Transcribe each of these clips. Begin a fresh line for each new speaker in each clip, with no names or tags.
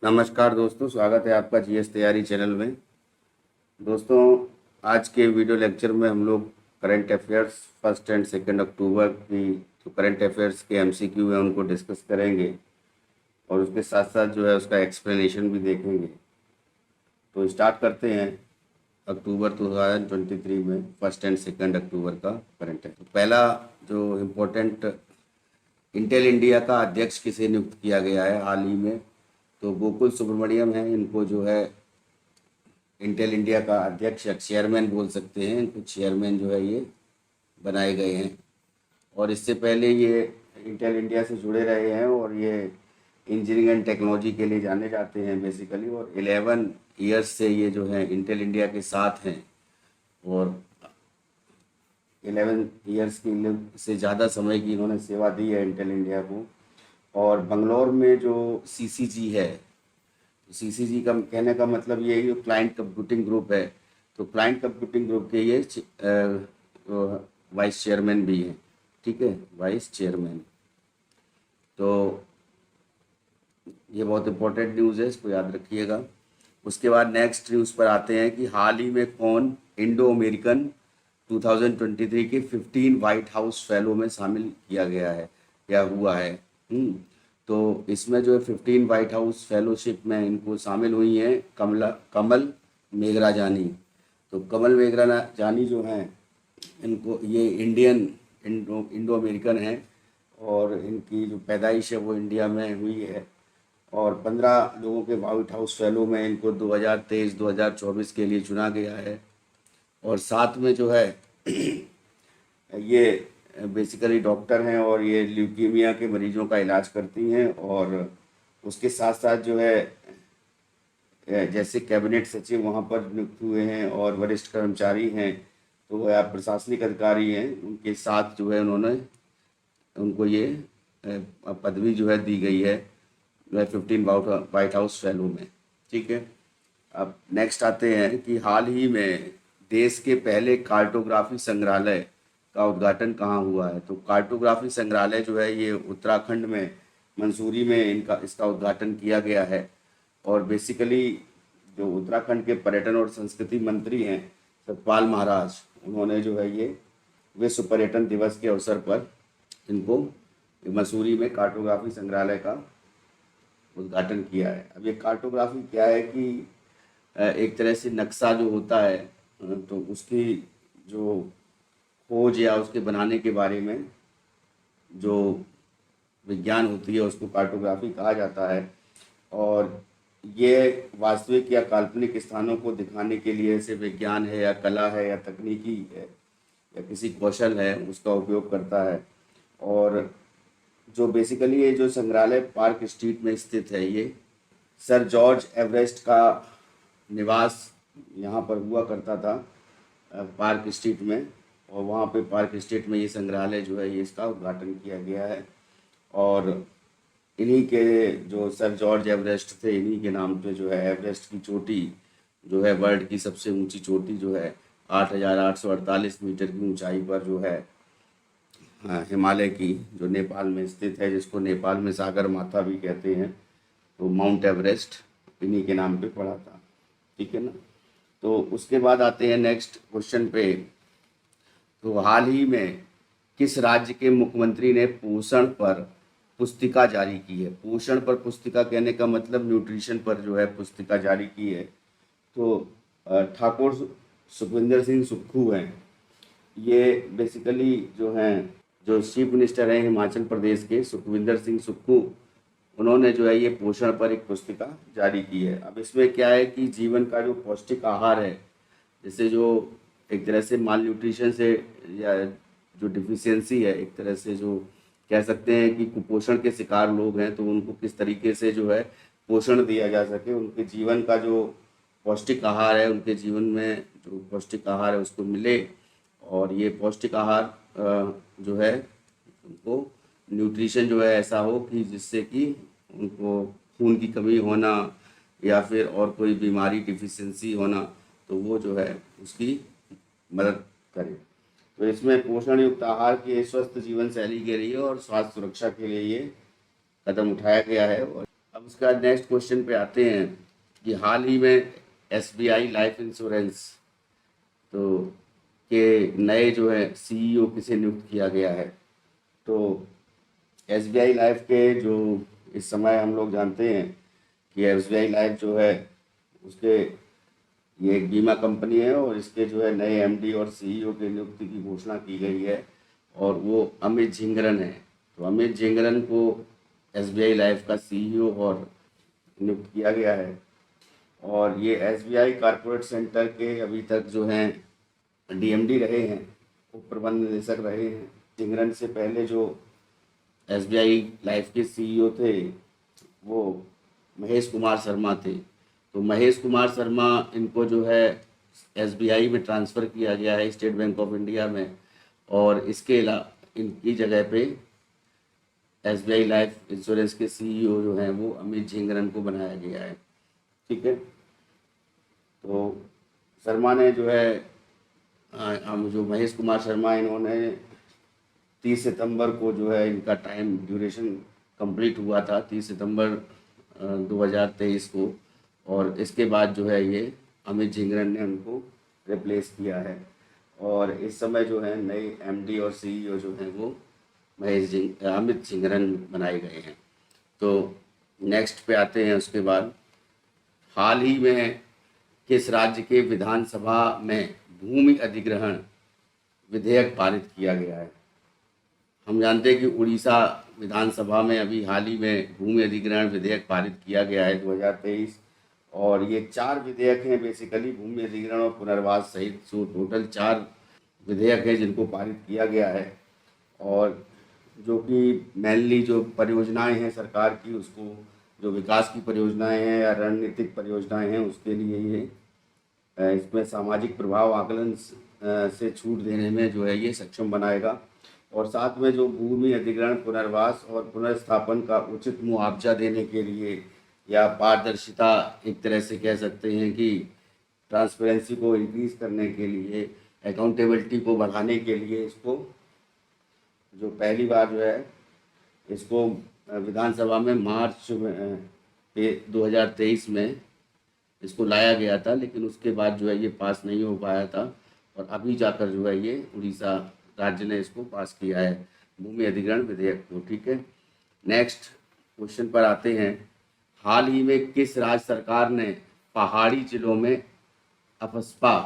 नमस्कार दोस्तों, स्वागत है आपका जीएस तैयारी चैनल में। दोस्तों, आज के वीडियो लेक्चर में हम लोग करंट अफेयर्स 1 एंड 2 अक्टूबर की जो करंट अफेयर्स के एमसीक्यू है उनको डिस्कस करेंगे और उसके साथ साथ जो है उसका एक्सप्लेनेशन भी देखेंगे। तो स्टार्ट करते हैं अक्टूबर 2023 में 1 एंड 2 अक्टूबर का करंट है। तो पहला जो इम्पोर्टेंट, इंटेल इंडिया का अध्यक्ष किसे नियुक्त किया गया है हाल ही में, तो गोकुल सुब्रमण्यम है। इनको जो है इंटेल इंडिया का अध्यक्ष या चेयरमैन बोल सकते हैं, इनको चेयरमैन जो है ये बनाए गए हैं। और इससे पहले ये इंटेल इंडिया से जुड़े रहे हैं और ये इंजीनियरिंग एंड टेक्नोलॉजी के लिए जाने जाते हैं बेसिकली। और 11 ईयर्स से ये जो है इंटेल इंडिया के साथ हैं और 11 ईयर्स की से ज़्यादा समय की इन्होंने सेवा दी है इंटेल इंडिया को। और बंगलौर में जो सीसीजी है, सीसीजी का कहने का मतलब ये है कि क्लाइंट कंप्यूटिंग ग्रुप है, तो क्लाइंट कंप्यूटिंग ग्रुप के ये वाइस चेयरमैन भी हैं। ठीक है, वाइस चेयरमैन। तो ये बहुत इंपॉर्टेंट न्यूज़ है, इसको याद रखिएगा। उसके बाद नेक्स्ट न्यूज़ पर आते हैं कि हाल ही में कौन इंडो अमेरिकन 2023 के 15 वाइट हाउस फेलो में शामिल किया गया है या हुआ है। तो इसमें जो है 15 वाइट हाउस फेलोशिप में इनको शामिल हुई हैं कमल मेघरा जानी। तो कमल मेघरा जानी जो हैं, इनको ये इंडो अमेरिकन हैं और इनकी जो पैदाइश है वो इंडिया में हुई है। और 15 लोगों के वाइट हाउस फेलो में इनको 2023-2024 के लिए चुना गया है। और साथ में जो है ये बेसिकली डॉक्टर हैं और ये ल्यूकीमिया के मरीजों का इलाज करती हैं। और उसके साथ साथ जो है जैसे कैबिनेट सचिव वहाँ पर नियुक्त हुए हैं और वरिष्ठ कर्मचारी हैं, तो वह प्रशासनिक अधिकारी हैं, उनके साथ जो है उनको ये पदवी जो है दी गई है 15 वाइट हाउस फेलो में। ठीक है, अब नेक्स्ट आते हैं कि हाल ही में देश के पहले कार्टोग्राफी संग्रहालय का उद्घाटन कहाँ हुआ है। तो कार्टोग्राफी संग्रहालय जो है ये उत्तराखंड में मंसूरी में इसका उद्घाटन किया गया है। और बेसिकली जो उत्तराखंड के पर्यटन और संस्कृति मंत्री हैं सतपाल महाराज, उन्होंने जो है ये विश्व पर्यटन दिवस के अवसर पर इनको मंसूरी में कार्टोग्राफी संग्रहालय का उद्घाटन किया है। अब ये कार्टोग्राफी क्या है कि एक तरह से नक्शा जो होता है, तो उसकी जो खोज या उसके बनाने के बारे में जो विज्ञान होती है उसको कार्टोग्राफी कहा जाता है। और ये वास्तविक या काल्पनिक स्थानों को दिखाने के लिए ऐसे विज्ञान है या कला है या तकनीकी है या किसी कौशल है उसका उपयोग करता है। और जो बेसिकली ये जो संग्रहालय पार्क स्ट्रीट में स्थित है, ये सर जॉर्ज एवरेस्ट का निवास यहाँ पर हुआ करता था पार्क स्ट्रीट में। और वहाँ पे पार्क स्ट्रीट में ये संग्रहालय जो है ये इसका उद्घाटन किया गया है। और इन्हीं के जो सर जॉर्ज एवरेस्ट थे, इन्हीं के नाम पे जो है एवरेस्ट की चोटी जो है वर्ल्ड की सबसे ऊंची चोटी जो है 8,848 मीटर की ऊंचाई पर जो है हिमालय की, जो नेपाल में स्थित है, जिसको नेपाल में सागर माथा भी कहते हैं, तो माउंट एवरेस्ट इन्हीं के नाम पे पड़ा था। ठीक है ना। तो उसके बाद आते हैं नेक्स्ट क्वेश्चन पे। तो हाल ही में किस राज्य के मुख्यमंत्री ने पोषण पर पुस्तिका जारी की है। पोषण पर पुस्तिका कहने का मतलब न्यूट्रिशन पर जो है पुस्तिका जारी की है। तो ठाकुर सुखविंदर सिंह सुक्खू हैं, ये बेसिकली जो हैं जो चीफ मिनिस्टर हैं हिमाचल प्रदेश के, सुखविंदर सिंह सुक्खू, उन्होंने जो है ये पोषण पर एक पुस्तिका जारी की है। अब इसमें क्या है कि जीवन का जो पौष्टिक आहार है, जैसे जो एक तरह से माल न्यूट्रिशन से या जो डिफिशियंसी है, एक तरह से जो कह सकते हैं कि कुपोषण के शिकार लोग हैं, तो उनको किस तरीके से जो है पोषण दिया जा सके, उनके जीवन का जो पौष्टिक आहार है, उनके जीवन में जो पौष्टिक आहार है उसको मिले। और ये पौष्टिक आहार जो है उनको न्यूट्रिशन जो है ऐसा हो कि जिससे कि उनको खून की कमी होना या फिर और कोई बीमारी डिफिशियंसी होना, तो वो जो है उसकी मदद करे। तो इसमें पोषण युक्त आहार के स्वस्थ जीवन शैली के लिए और स्वास्थ्य सुरक्षा के लिए ये कदम उठाया गया है। और अब उसका नेक्स्ट क्वेश्चन पे आते हैं कि हाल ही में एसबीआई लाइफ इंश्योरेंस तो के नए जो है सीईओ किसे नियुक्त किया गया है। तो एसबीआई लाइफ के जो इस समय हम लोग जानते हैं कि एसबीआई लाइफ जो है उसके ये एक बीमा कंपनी है और इसके जो है नए एमडी और सीईओ के नियुक्ति की घोषणा की गई है और वो अमित झिंगरन है। तो अमित झिंगरन को एसबीआई लाइफ का सीईओ और नियुक्त किया गया है और ये एसबीआई कॉरपोरेट सेंटर के अभी तक जो हैं डीएमडी रहे हैं, उप प्रबंध निदेशक रहे हैं। झिंगरन से पहले जो एसबीआई लाइफ के सीईओ थे वो महेश कुमार शर्मा थे। तो महेश कुमार शर्मा इनको जो है एसबीआई में ट्रांसफ़र किया गया है स्टेट बैंक ऑफ इंडिया में और इसके अलावा इनकी जगह पे एसबीआई लाइफ इंश्योरेंस के सीईओ जो हैं वो अमित झिंगरन को बनाया गया है। ठीक है, तो शर्मा ने जो है जो महेश कुमार शर्मा इन्होंने 30 सितंबर को जो है इनका टाइम ड्यूरेशन कंप्लीट हुआ था 30 सितंबर 2023 को और इसके बाद जो है ये अमित झिंगरन ने उनको रिप्लेस किया है और इस समय जो है नए एमडी और सीईओ जो हैं वो अमित झिंगरन बनाए गए हैं। तो नेक्स्ट पे आते हैं। उसके बाद हाल ही में किस राज्य के विधानसभा में भूमि अधिग्रहण विधेयक पारित किया गया है। हम जानते हैं कि उड़ीसा विधानसभा में अभी हाल ही में भूमि अधिग्रहण विधेयक पारित किया गया है 2023 और ये 4 विधेयक हैं बेसिकली भूमि अधिग्रहण और पुनर्वास सहित। सो टोटल 4 विधेयक हैं जिनको पारित किया गया है और जो कि मेनली जो परियोजनाएं हैं सरकार की उसको जो विकास की परियोजनाएं हैं या रणनीतिक परियोजनाएं हैं उसके लिए ये इसमें सामाजिक प्रभाव आकलन से छूट देने में जो है ये सक्षम बनाएगा और साथ में जो भूमि अधिग्रहण पुनर्वास और पुनर्स्थापन का उचित मुआवजा देने के लिए या पारदर्शिता एक तरह से कह सकते हैं कि ट्रांसपेरेंसी को इंक्रीज करने के लिए अकाउंटेबिलिटी को बढ़ाने के लिए इसको जो पहली बार जो है इसको विधानसभा में मार्च 2023 में इसको लाया गया था लेकिन उसके बाद जो है ये पास नहीं हो पाया था और अभी जाकर जो है ये उड़ीसा राज्य ने इसको पास किया है भूमि अधिग्रहण विधेयक को। ठीक है, नेक्स्ट क्वेश्चन पर आते हैं। हाल ही में किस राज्य सरकार ने पहाड़ी जिलों में अफस्पा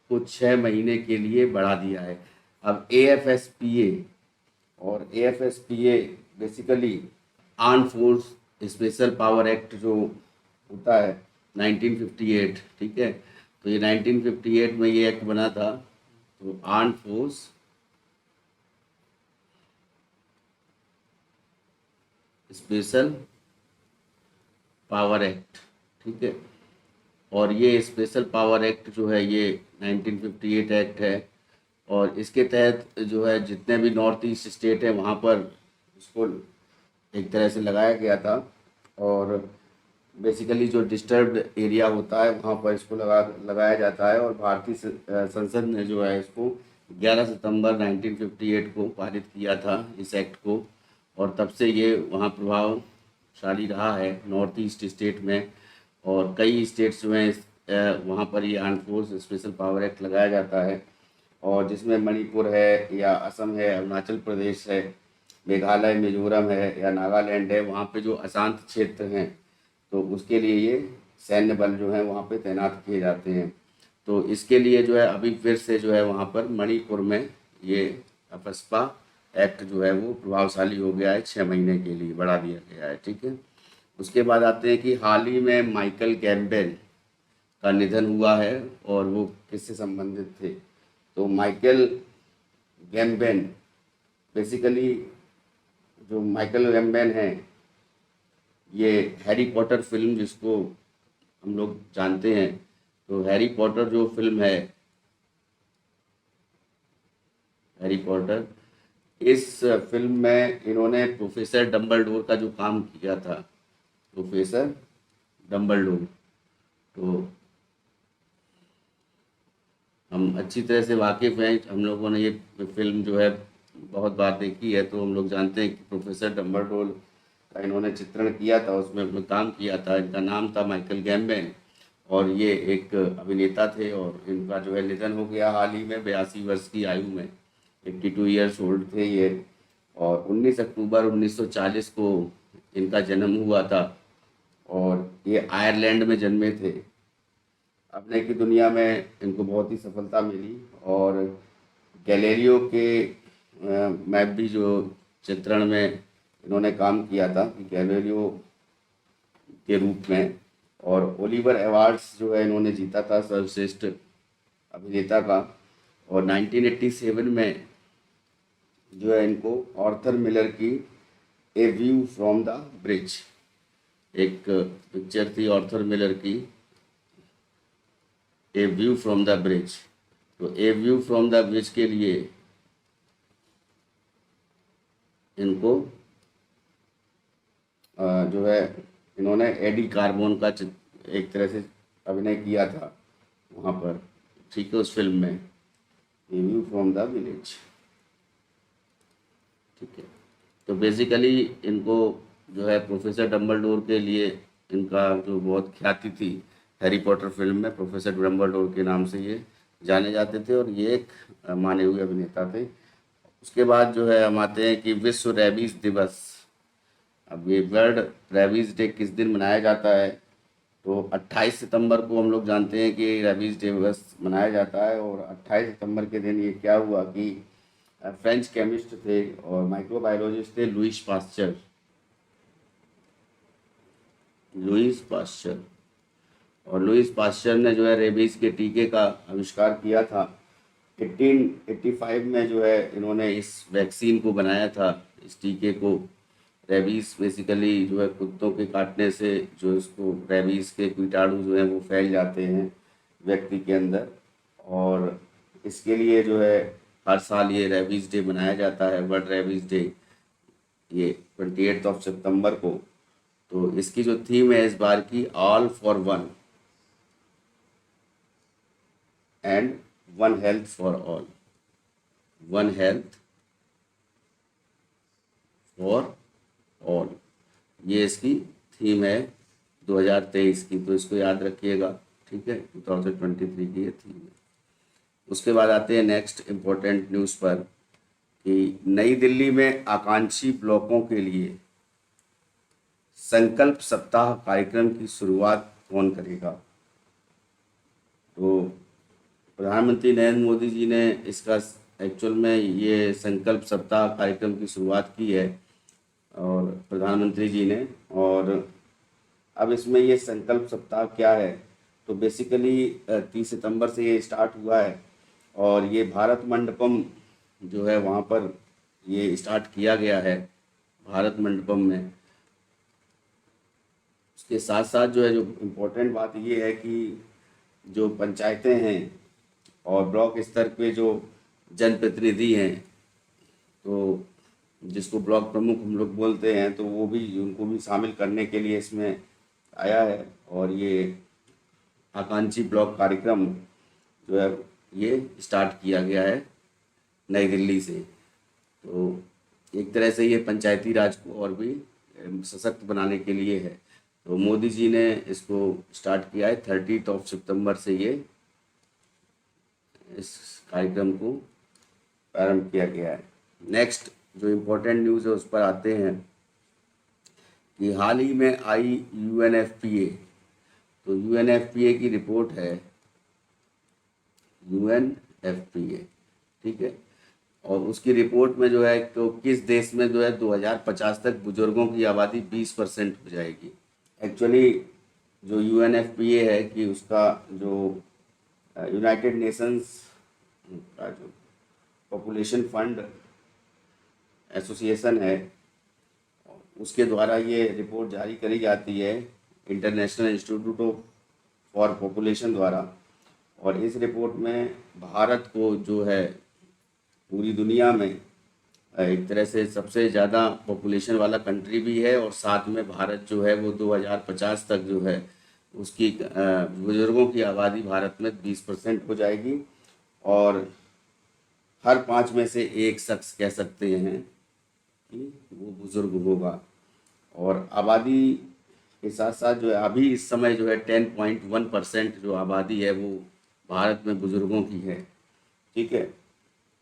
को 6 महीने के लिए बढ़ा दिया है। अब AFSPA और AFSPA basically arm force special power act जो होता है 1958, ठीक है, तो ये 1958 में ये एक्ट बना था। तो arm force special power act, ठीक है, और ये स्पेशल पावर एक्ट जो है ये 1958 एक्ट है और इसके तहत जो है जितने भी नॉर्थ ईस्ट स्टेट है वहाँ पर इसको एक तरह से लगाया गया था और बेसिकली जो डिस्टर्ब्ड एरिया होता है वहाँ पर इसको लगाया जाता है और भारतीय संसद ने जो है इसको 11 सितंबर 1958 को पारित किया था इस एक्ट को और तब से ये वहाँ प्रभावशाली रहा है नॉर्थ ईस्ट स्टेट में और कई स्टेट्स जो हैं वहाँ पर ये arm force special power act लगाया जाता है और जिसमें मणिपुर है या असम है, अरुणाचल प्रदेश है, मेघालय, मिजोरम है या नागालैंड है, वहाँ पे जो अशांत क्षेत्र हैं तो उसके लिए ये सैन्य बल जो है वहाँ पे तैनात किए जाते हैं। तो इसके लिए जो है अभी फिर से जो है वहाँ पर मणिपुर में ये अफस्पा एक्ट जो है वो प्रभावशाली हो गया है, 6 महीने के लिए बढ़ा दिया गया है। ठीक है, उसके बाद आते हैं कि हाल ही में माइकल कैम्पबेल का निधन हुआ है और वो किससे संबंधित थे। तो माइकल गैम्बेन बेसिकली जो माइकल गैम्बेन हैं ये हैरी पॉटर फिल्म जिसको हम लोग जानते हैं, तो हैरी पॉटर जो फिल्म है हैरी पॉटर, इस फिल्म में इन्होंने प्रोफेसर डम्बलडोर का जो काम किया था, प्रोफेसर डम्बलडोर, तो हम अच्छी तरह से वाकिफ़ हैं, हम लोगों ने ये फिल्म जो है बहुत बार देखी है तो हम लोग जानते हैं कि प्रोफेसर डम्बलडोर का इन्होंने चित्रण किया था, उसमें अपना काम किया था। इनका नाम था माइकल गैम्बेन और ये एक अभिनेता थे और इनका जो है निधन हो गया हाल ही में 82 वर्ष की आयु में। 82 ईयर्स ओल्ड थे ये। और 19 अक्टूबर 1940 को इनका जन्म हुआ था और ये आयरलैंड में जन्मे थे। अभिनय की दुनिया में इनको बहुत ही सफलता मिली और गैलेरियो के मैप भी जो चित्रण में इन्होंने काम किया था कि गैलेरियो के रूप में। और ओलिवर अवार्ड्स जो है इन्होंने जीता था सर्वश्रेष्ठ अभिनेता का। और 1987 में जो है इनको आर्थर मिलर की ए व्यू फ्रॉम द ब्रिज, एक पिक्चर थी आर्थर मिलर की ए व्यू फ्रॉम द ब्रिज। तो ए व्यू फ्रॉम द ब्रिज के लिए इनको जो है इन्होंने एडी कार्बोन का एक तरह से अभिनय किया था वहाँ पर, ठीक है, उस फिल्म में ए व्यू फ्रॉम द विलेज। ठीक है, तो बेसिकली इनको जो है प्रोफेसर डम्बलडोर के लिए इनका जो बहुत ख्याति थी, हैरी पॉटर फिल्म में प्रोफेसर डम्बलडोर के नाम से ये जाने जाते थे और ये एक माने हुए अभिनेता थे। उसके बाद जो है हम आते हैं कि विश्व रेबीज दिवस। अब ये वर्ल्ड रेबीज डे किस दिन मनाया जाता है? तो 28 सितंबर को हम लोग जानते हैं कि रेबीज दिवस मनाया जाता है। और 28 सितंबर के दिन ये क्या हुआ कि फ्रेंच केमिस्ट थे और माइक्रोबायोलॉजिस्ट थे लुईस पास्चर। और लुईस पास्चर ने जो है रेबीज के टीके का आविष्कार किया था। 1885 में जो है इन्होंने इस वैक्सीन को बनाया था, इस टीके को। रेबीज बेसिकली जो है कुत्तों के काटने से जो इसको रेबीज के कीटाणु जो हैं वो फैल जाते हैं व्यक्ति के अंदर। और इसके लिए जो है हर साल ये रेबीज डे मनाया जाता है, वर्ल्ड रेबीज डे, ये 28 सितंबर को। तो इसकी जो थीम है इस बार की, all for one and one health for all, one health for all, ये इसकी थीम है 2023 की। तो इसको याद रखिएगा, ठीक है, 2023 की ये थीम है। उसके बाद आते हैं नेक्स्ट इम्पोर्टेंट न्यूज़ पर कि नई दिल्ली में आकांक्षी ब्लॉकों के लिए संकल्प सप्ताह कार्यक्रम की शुरुआत कौन करेगा? तो प्रधानमंत्री नरेंद्र मोदी जी ने इसका एक्चुअल में ये संकल्प सप्ताह कार्यक्रम की शुरुआत की है और प्रधानमंत्री जी ने। और अब इसमें ये संकल्प सप्ताह क्या है? तो बेसिकली 30 सितंबर से ये स्टार्ट हुआ है और ये भारत मंडपम जो है वहाँ पर ये स्टार्ट किया गया है, भारत मंडपम में। उसके साथ साथ जो है जो इम्पोर्टेंट बात ये है कि जो पंचायतें हैं और ब्लॉक स्तर पे जो जनप्रतिनिधि हैं, तो जिसको ब्लॉक प्रमुख हम लोग बोलते हैं, तो वो भी, उनको भी शामिल करने के लिए इसमें आया है। और ये आकांक्षी ब्लॉक कार्यक्रम जो है ये स्टार्ट किया गया है नई दिल्ली से। तो एक तरह से ये पंचायती राज को और भी सशक्त बनाने के लिए है। तो मोदी जी ने इसको स्टार्ट किया है 30 सितंबर से ये इस कार्यक्रम को प्रारंभ किया गया है। नेक्स्ट जो इम्पोर्टेंट न्यूज़ है उस पर आते हैं कि हाल ही में आई यूएनएफपीए। तो यूएनएफपीए की रिपोर्ट है, यूएनएफपीए, ठीक है। और उसकी रिपोर्ट में जो है तो किस देश में जो है 2050 तक बुजुर्गों की आबादी 20% हो जाएगी। एक्चुअली जो यूएनएफपीए है कि उसका जो यूनाइटेड नेशंस का जो पॉपुलेशन फंड एसोसिएशन है, उसके द्वारा ये रिपोर्ट जारी करी जाती है इंटरनेशनल इंस्टीट्यूट फॉर पॉपुलेशन द्वारा। और इस रिपोर्ट में भारत को जो है पूरी दुनिया में एक तरह से सबसे ज़्यादा पॉपुलेशन वाला कंट्री भी है और साथ में भारत जो है वो 2050 तक जो है उसकी बुजुर्गों की आबादी भारत में 20% हो जाएगी। और हर 5 में से एक शख्स कह सकते हैं कि वो बुजुर्ग होगा। और आबादी के साथ साथ जो है अभी इस समय जो है 10.1% जो आबादी है वो भारत में बुजुर्गों की है। ठीक है,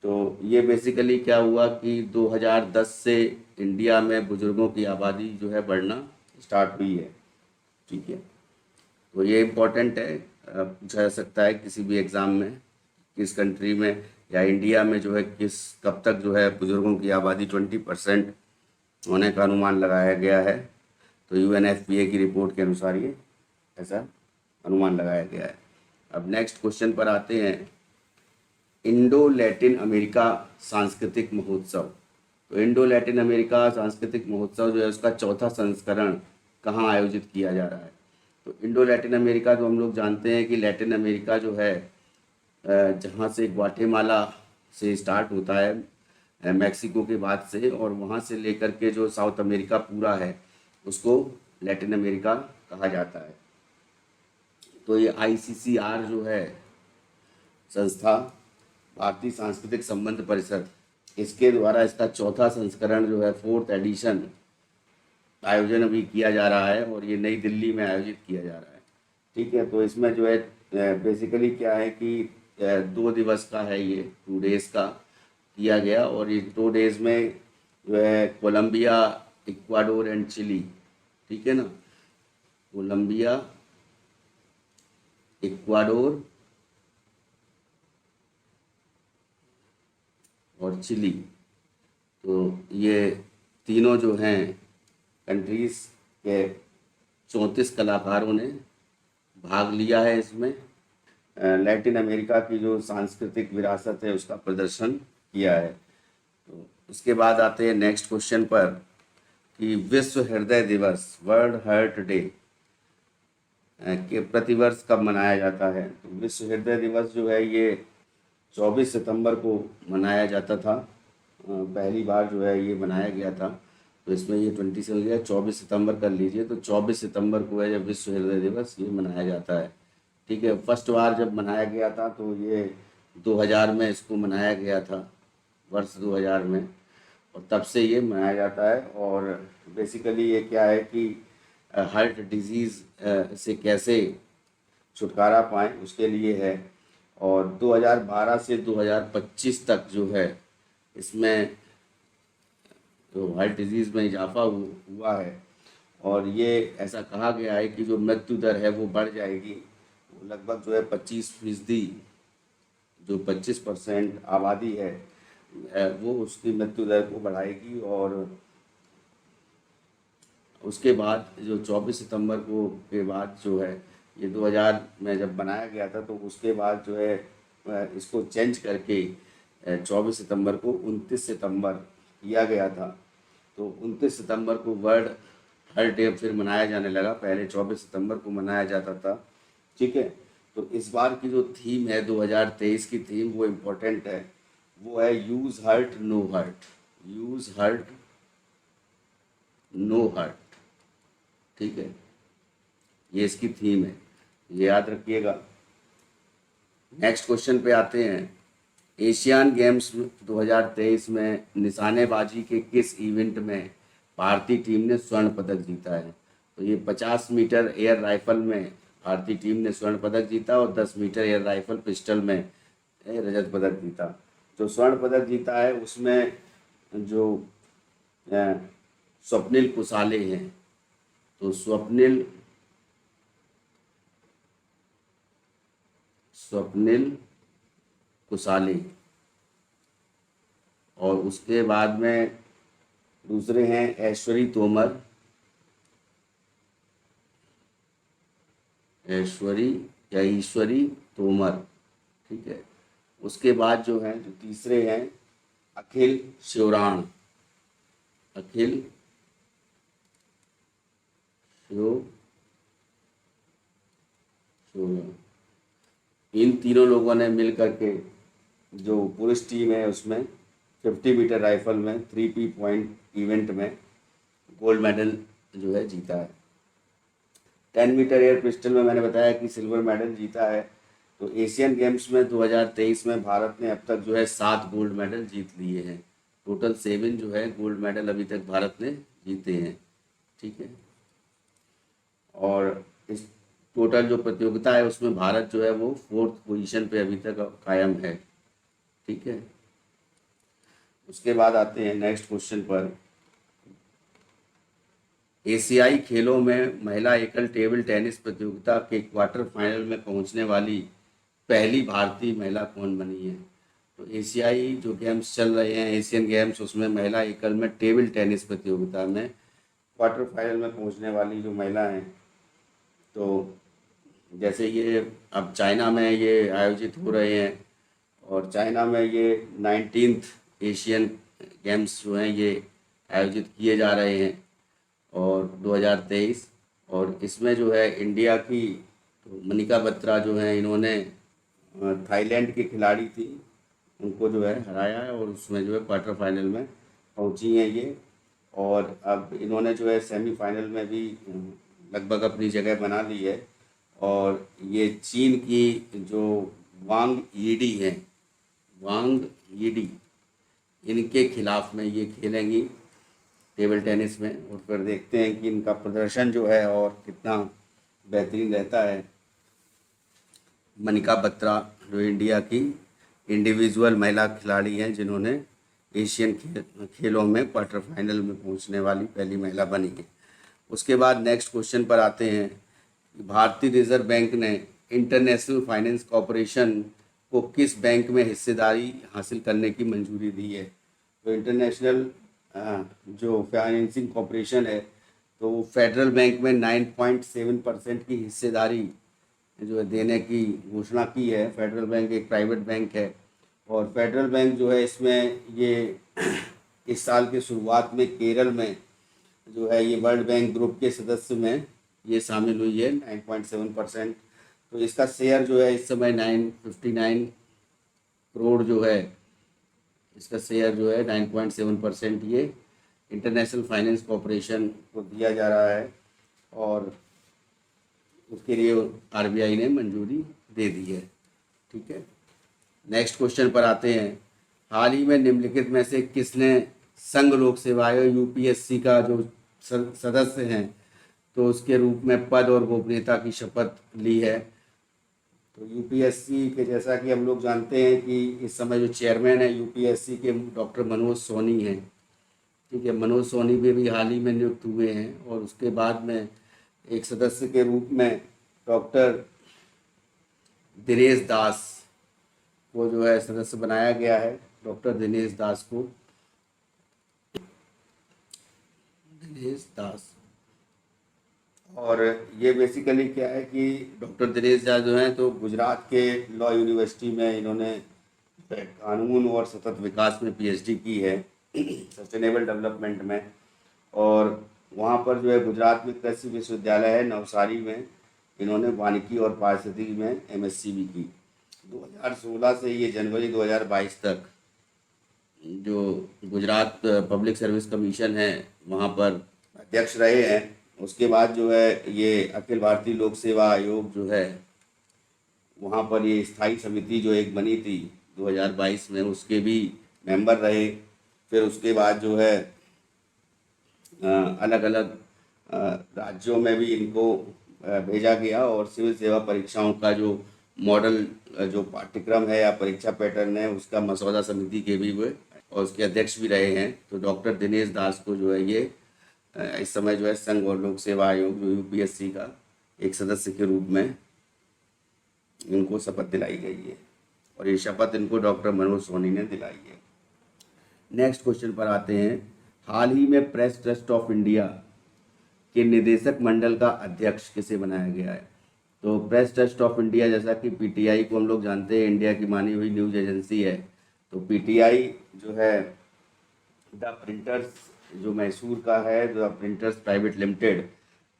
तो ये बेसिकली क्या हुआ कि 2010 से इंडिया में बुजुर्गों की आबादी जो है बढ़ना स्टार्ट हुई है। ठीक है, तो ये इम्पोर्टेंट है, पूछा जा सकता है किसी भी एग्ज़ाम में, किस कंट्री में या इंडिया में जो है किस कब तक जो है बुजुर्गों की आबादी 20% होने का अनुमान लगाया गया है। तो यूएनएफपीए की रिपोर्ट के अनुसार ये ऐसा अनुमान लगाया गया है। अब नेक्स्ट क्वेश्चन पर आते हैं, इंडो लैटिन अमेरिका सांस्कृतिक महोत्सव। तो इंडो लैटिन अमेरिका सांस्कृतिक महोत्सव जो है उसका चौथा संस्करण कहाँ आयोजित किया जा रहा है। तो इंडो लैटिन अमेरिका तो हम लोग जानते हैं कि लैटिन अमेरिका जो है जहाँ से ग्वाटेमाला से स्टार्ट होता है, मैक्सिको के बाद से, और वहाँ से लेकर के जो साउथ अमेरिका पूरा है उसको लैटिन अमेरिका कहा जाता है। तो ये आईसीसीआर जो है संस्था, भारतीय सांस्कृतिक संबंध परिषद, इसके द्वारा इसका चौथा संस्करण जो है 4th एडिशन आयोजन अभी किया जा रहा है और ये नई दिल्ली में आयोजित किया जा रहा है। ठीक है, तो इसमें जो है बेसिकली क्या है कि 2 दिवस का है, ये 2 डेज का किया गया, और ये 2 डेज में जो है कोलंबिया, इक्वाडोर एंड चिली, ठीक है ना, कोलंबिया, इक्वाडोर और चिली, तो ये तीनों जो हैं कंट्रीज़ के 34 कलाकारों ने भाग लिया है इसमें। लैटिन अमेरिका की जो सांस्कृतिक विरासत है उसका प्रदर्शन किया है। तो उसके बाद आते हैं नेक्स्ट क्वेश्चन पर कि विश्व हृदय दिवस, वर्ल्ड हार्ट डे, के प्रतिवर्ष कब मनाया जाता है। तो विश्व हृदय दिवस जो है ये 24 सितंबर को मनाया जाता था, पहली बार जो है ये मनाया गया था। तो इसमें ये 20 से हो गया, 24 सितंबर कर लीजिए, तो 24 सितंबर को है जब विश्व हृदय दिवस ये मनाया जाता है। ठीक है, फर्स्ट बार जब मनाया गया था तो ये 2000 में इसको मनाया गया था, वर्ष 2000 में, और तब से ये मनाया जाता है। और बेसिकली ये क्या है कि हार्ट डिजीज़ से कैसे छुटकारा पाएँ उसके लिए है। और 2012 से 2025 तक जो है इसमें तो हार्ट डिजीज़ में इजाफा हुआ है, और ये ऐसा कहा गया है कि जो मृत्यु दर है वो बढ़ जाएगी, वो लगभग जो है 25%, जो 25% आबादी है वो उसकी मृत्यु दर को बढ़ाएगी। और उसके बाद जो 24 सितंबर को के बाद जो है ये 2000 में जब बनाया गया था, तो उसके बाद जो है इसको चेंज करके 24 सितंबर को 29 सितंबर किया गया था। तो 29 सितंबर को वर्ल्ड हार्ट डे फिर मनाया जाने लगा, पहले 24 सितंबर को मनाया जाता था। ठीक है, तो इस बार की जो थीम है 2023 की थीम वो इम्पोर्टेंट है, वो है use heart no heart, use heart no heart. ठीक है, ये इसकी थीम है, ये याद रखिएगा। नेक्स्ट क्वेश्चन पे आते हैं, एशियान गेम्स 2023 में निशानेबाजी के किस इवेंट में भारतीय टीम ने स्वर्ण पदक जीता है। तो ये 50 मीटर एयर राइफल में भारतीय टीम ने स्वर्ण पदक जीता और 10 मीटर एयर राइफल पिस्टल में रजत पदक जीता। जो स्वर्ण पदक जीता है उसमें जो स्वप्निल कुसाले हैं, तो स्वप्निल कुसाले, और उसके बाद में दूसरे हैं ऐश्वरी तोमर, ईश्वरी तोमर। ठीक है, उसके बाद जो हैं जो तीसरे हैं अखिल शिवराण, अखिल शिवराण। इन तीनों लोगों ने मिल करके जो पुरुष टीम है उसमें 50 मीटर राइफल में 3P पॉइंट इवेंट में गोल्ड मेडल जो है जीता है। 10 मीटर एयर पिस्टल में मैंने बताया कि सिल्वर मेडल जीता है। तो एशियन गेम्स में 2023 में भारत ने अब तक जो है 7 गोल्ड मेडल जीत लिए हैं, टोटल 7 जो है गोल्ड मेडल अभी तक भारत ने जीते हैं। ठीक है। और इस टोटल जो प्रतियोगिता है उसमें भारत जो है वो 4th पोजीशन पे अभी तक कायम है। ठीक है। उसके बाद आते हैं नेक्स्ट क्वेश्चन पर। एशियाई खेलों में महिला एकल टेबल टेनिस प्रतियोगिता के क्वार्टर फाइनल में पहुंचने वाली पहली भारतीय महिला कौन बनी है? तो एशियाई जो गेम्स चल रहे हैं, एशियन गेम्स, उसमें महिला एकल में टेबल टेनिस प्रतियोगिता में क्वार्टर फाइनल में पहुंचने वाली जो महिला हैं, तो जैसे ये अब चाइना में ये आयोजित हो रहे हैं और चाइना में ये 19th एशियन गेम्स जो हैं ये आयोजित किए जा रहे हैं और 2023, और इसमें जो है इंडिया की तो मनिका बत्रा जो है, इन्होंने थाईलैंड की खिलाड़ी थी, उनको जो है हराया है और उसमें जो है क्वार्टर फाइनल में पहुंची हैं ये। और अब इन्होंने जो है सेमीफाइनल में भी लगभग अपनी जगह बना ली है। और ये चीन की जो वांग यीडी हैं, वांग यीडी, इनके खिलाफ में ये खेलेंगी टेबल टेनिस में। और फिर देखते हैं कि इनका प्रदर्शन जो है और कितना बेहतरीन रहता है। मनिका बत्रा जो इंडिया की इंडिविजुअल महिला खिलाड़ी हैं, जिन्होंने एशियन खेलों में क्वार्टर फाइनल में पहुंचने वाली पहली महिला बनी है। उसके बाद नेक्स्ट क्वेश्चन पर आते हैं। भारतीय रिजर्व बैंक ने इंटरनेशनल फाइनेंस कॉरपोरेशन को किस बैंक में हिस्सेदारी हासिल करने की मंजूरी दी है? तो इंटरनेशनल जो फाइनेंसिंग कॉरपोरेशन है, तो वो फेडरल बैंक में 9.7% की हिस्सेदारी जो है देने की घोषणा की है। फेडरल बैंक एक प्राइवेट बैंक है और फेडरल बैंक जो है इसमें ये इस साल के शुरुआत में केरल में जो है ये वर्ल्ड बैंक ग्रुप के सदस्य में ये शामिल हुई है 9.7%। तो इसका शेयर जो है इस समय 959 करोड़ जो है, इसका शेयर जो है 9.7% ये इंटरनेशनल फाइनेंस कॉरपोरेशन को दिया जा रहा है और उसके लिए आरबीआई ने मंजूरी दे दी है। ठीक है। नेक्स्ट क्वेश्चन पर आते हैं। हाल ही में निम्नलिखित में से किसने संघ लोक सेवा आयोग यूपीएससी का जो सदस्य हैं, तो उसके रूप में पद और गोपनीयता की शपथ ली है? तो यूपीएससी के, जैसा कि हम लोग जानते हैं कि इस समय जो चेयरमैन है यूपीएससी के डॉक्टर मनोज सोनी हैं। ठीक है। मनोज सोनी भी हाल ही में नियुक्त हुए हैं और उसके बाद में एक सदस्य के रूप में डॉक्टर दिनेश दास को जो है सदस्य बनाया गया है। डॉक्टर दिनेश दास को, दिनेश दास। और ये बेसिकली क्या है कि डॉक्टर दिनेश दास जो हैं तो गुजरात के लॉ यूनिवर्सिटी में इन्होंने कानून और सतत विकास में पीएचडी की है, सस्टेनेबल डेवलपमेंट में। और वहाँ पर जो है गुजरात में कृषि विश्वविद्यालय है नवसारी में, इन्होंने वानिकी और पारिस्थितिकी में एमएससी भी की। 2016 से ये जनवरी 2022 तक जो गुजरात पब्लिक सर्विस कमीशन है वहाँ पर अध्यक्ष रहे हैं। उसके बाद जो है ये अखिल भारतीय लोक सेवा आयोग जो है वहाँ पर ये स्थायी समिति जो एक बनी थी 2022 में, उसके भी मेंबर रहे। फिर उसके बाद जो है अलग अलग राज्यों में भी इनको भेजा गया और सिविल सेवा परीक्षाओं का जो मॉडल जो पाठ्यक्रम है या परीक्षा पैटर्न है उसका मसौदा समिति के भी हुए और उसके अध्यक्ष भी रहे हैं। तो डॉक्टर दिनेश दास को जो है ये इस समय जो है संघ और लोक सेवा आयोग जो यूपीएससी का एक सदस्य के रूप में इनको शपथ दिलाई गई है और ये शपथ इनको डॉक्टर मनोज सोनी ने दिलाई है। नेक्स्ट क्वेश्चन पर आते हैं। हाल ही में प्रेस ट्रस्ट ऑफ इंडिया के निदेशक मंडल का अध्यक्ष किसे बनाया गया है? तो प्रेस ट्रस्ट ऑफ इंडिया, जैसा कि पीटीआई को हम लोग जानते हैं इंडिया की मानी हुई न्यूज़ एजेंसी है, तो पीटीआई जो है द प्रिंटर्स जो मैसूर का है, द प्रिंटर्स प्राइवेट लिमिटेड,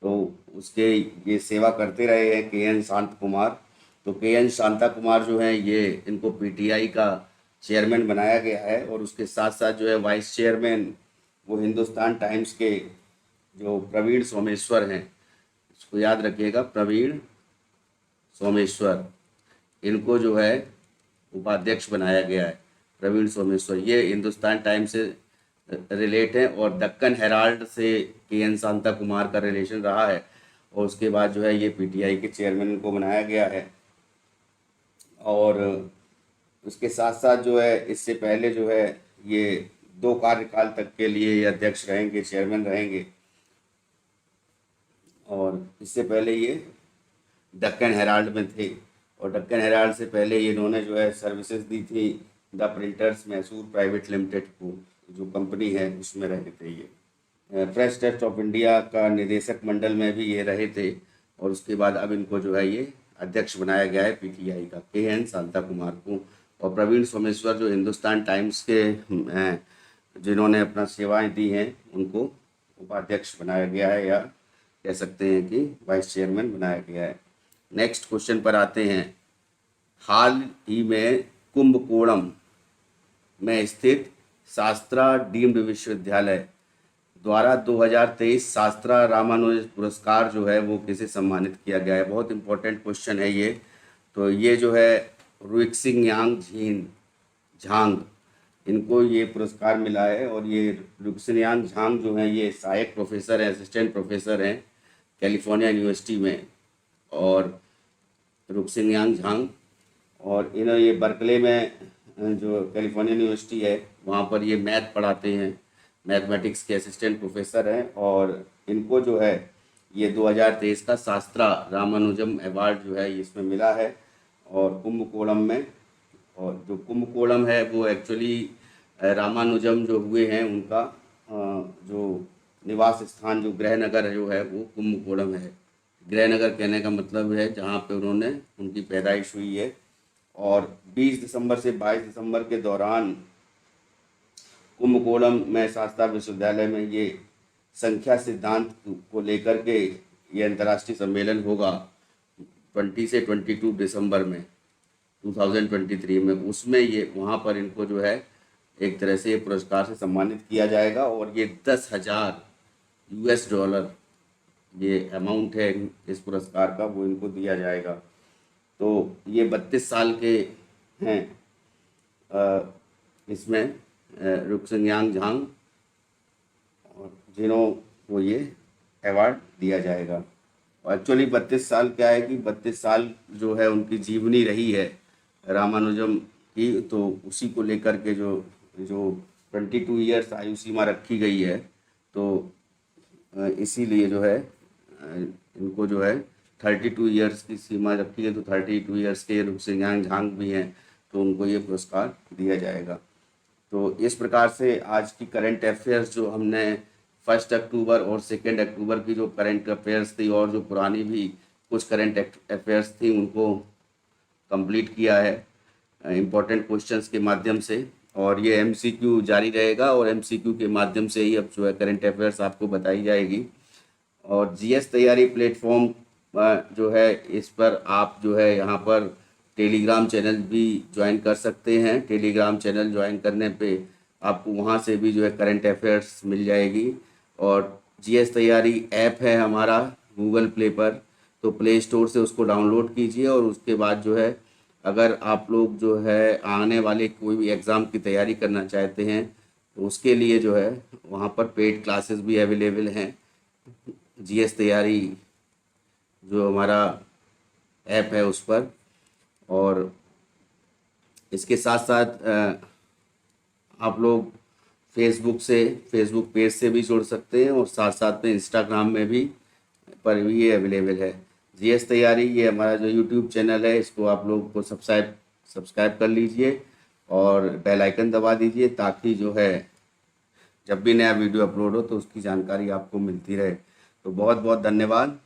तो उसके ये सेवा करते रहे हैं के.एन. शांत कुमार। तो के.एन. शांता कुमार जो हैं ये इनको पीटीआई का चेयरमैन बनाया गया है और उसके साथ साथ जो है वाइस चेयरमैन वो हिंदुस्तान टाइम्स के जो प्रवीण सोमेश्वर हैं, इसको याद रखिएगा, प्रवीण सोमेश्वर, इनको जो है उपाध्यक्ष बनाया गया है। प्रवीण सोमेश्वर ये हिंदुस्तान टाइम्स से रिलेट हैं, और दक्कन हेराल्ड से के एन शांता कुमार का रिलेशन रहा है, और उसके बाद जो है ये पीटीआई के चेयरमैन को बनाया गया है। और उसके साथ साथ जो है इससे पहले जो है ये 2 कार्यकाल तक के लिए ये अध्यक्ष रहेंगे, चेयरमैन रहेंगे। और इससे पहले ये दक्कन हेराल्ड में थे, और दक्कन हेराल्ड से पहले ये इन्होंने जो है सर्विसेज दी थी the printers Mysore private limited को, जो कंपनी है उसमें रहे थे ये। प्रेस ट्रस्ट ऑफ इंडिया का निदेशक मंडल में भी ये रहे थे, और उसके बाद अब इनको जो है ये अध्यक्ष बनाया गया है पीटीआई का, के एन शांता कुमार को। और प्रवीण सोमेश्वर जो हिंदुस्तान टाइम्स के जिन्होंने अपना सेवाएं दी हैं, उनको उपाध्यक्ष बनाया गया है, या कह सकते हैं कि वाइस चेयरमैन बनाया गया है। नेक्स्ट क्वेश्चन पर आते हैं। हाल ही में कुंभकोणम में स्थित शास्त्रा डीम्ड विश्वविद्यालय द्वारा 2023 शास्त्रा रामानुज पुरस्कार जो है वो किसे सम्मानित किया गया है? बहुत इंपॉर्टेंट क्वेश्चन है ये। तो ये जो है रुइक्सिंग यांग झांग, इनको ये पुरस्कार मिला है। और ये रुइक्सिंग यांग झांग जो है ये सहायक प्रोफेसर हैं, असिस्टेंट प्रोफेसर हैं कैलिफोर्निया यूनिवर्सिटी में, और रुइक्सिंग यांग झांग। और इन्होंने ये बर्कले में जो कैलिफोर्निया यूनिवर्सिटी है वहाँ पर ये मैथ पढ़ाते हैं, मैथमेटिक्स के असिस्टेंट प्रोफेसर हैं। और इनको जो है ये 2023 का शास्त्रा रामानुजम अवार्ड जो है इसमें मिला है। और कुंभकोणम में, और जो कुंभकोणम है वो एक्चुअली रामानुजम जो हुए हैं उनका जो निवास स्थान, जो गृहनगर जो है वो कुंभकोणम है। गृहनगर कहने का मतलब है जहाँ पे उन्होंने उनकी पैदाइश हुई है। और 20 दिसंबर से 22 दिसंबर के दौरान कुंभकोणम में शास्त्रा विश्वविद्यालय में ये संख्या सिद्धांत को लेकर के ये अंतर्राष्ट्रीय सम्मेलन होगा 20 से 22 दिसंबर में 2023 में। उसमें ये वहाँ पर इनको जो है एक तरह से ये पुरस्कार से सम्मानित किया जाएगा। और ये $10,000 ये अमाउंट है इस पुरस्कार का, वो इनको दिया जाएगा। तो ये 32 साल के हैं इसमें रुइक्सिंग यांग झांग, और जिन्हों को ये अवार्ड दिया जाएगा। और एक्चुअली 32 साल क्या है कि 32 साल जो है उनकी जीवनी रही है रामानुजम की, तो उसी को लेकर के जो 22 ईयर्स आयु सीमा रखी गई है। तो इसीलिए जो है इनको जो है 32 ईयर्स की सीमा रखी है, तो 32 ईयर्स के रुइक्सिंग यांग झांग भी हैं, तो उनको ये पुरस्कार दिया जाएगा। तो इस प्रकार से आज की करंट अफेयर्स जो हमने 1 अक्टूबर और 2 अक्टूबर की जो करंट अफेयर्स थी, और जो पुरानी भी कुछ करंट अफेयर्स थी, उनको कंप्लीट किया है इम्पोर्टेंट क्वेश्चंस के माध्यम से। और ये एमसीक्यू जारी रहेगा, और एमसीक्यू के माध्यम से ही अब जो है करंट अफेयर्स आपको बताई जाएगी। और जीएस तैयारी प्लेटफॉर्म जो है इस पर आप जो है यहाँ पर टेलीग्राम चैनल भी ज्वाइन कर सकते हैं। टेलीग्राम चैनल ज्वाइन करने पे आपको वहाँ से भी जो है करंट अफेयर्स मिल जाएगी। और जीएस तैयारी ऐप है हमारा गूगल प्ले पर, तो प्ले स्टोर से उसको डाउनलोड कीजिए। और उसके बाद जो है अगर आप लोग जो है आने वाले कोई भी एग्ज़ाम की तैयारी करना चाहते हैं, तो उसके लिए जो है वहाँ पर पेड क्लासेस भी अवेलेबल हैं। जीएस तैयारी जो हमारा ऐप है उस पर, और इसके साथ साथ आप लोग फेसबुक पेज से भी जुड़ सकते हैं, और साथ साथ में इंस्टाग्राम में भी पर भी ये अवेलेबल है। जीएस तैयारी ये हमारा जो यूट्यूब चैनल है, इसको आप लोग को सब्सक्राइब कर लीजिए और बेल आइकन दबा दीजिए, ताकि जो है जब भी नया वीडियो अपलोड हो तो उसकी जानकारी आपको मिलती रहे। तो बहुत बहुत धन्यवाद।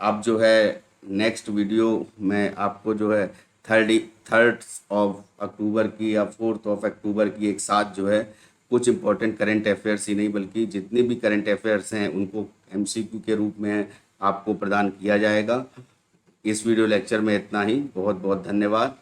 आप जो है नेक्स्ट वीडियो में आपको जो है 3rd ऑफ अक्टूबर की या 4th ऑफ अक्टूबर की एक साथ जो है कुछ इम्पोर्टेंट करंट अफेयर्स ही नहीं बल्कि जितने भी करंट अफेयर्स हैं उनको एमसीक्यू के रूप में आपको प्रदान किया जाएगा। इस वीडियो लेक्चर में इतना ही। बहुत बहुत धन्यवाद।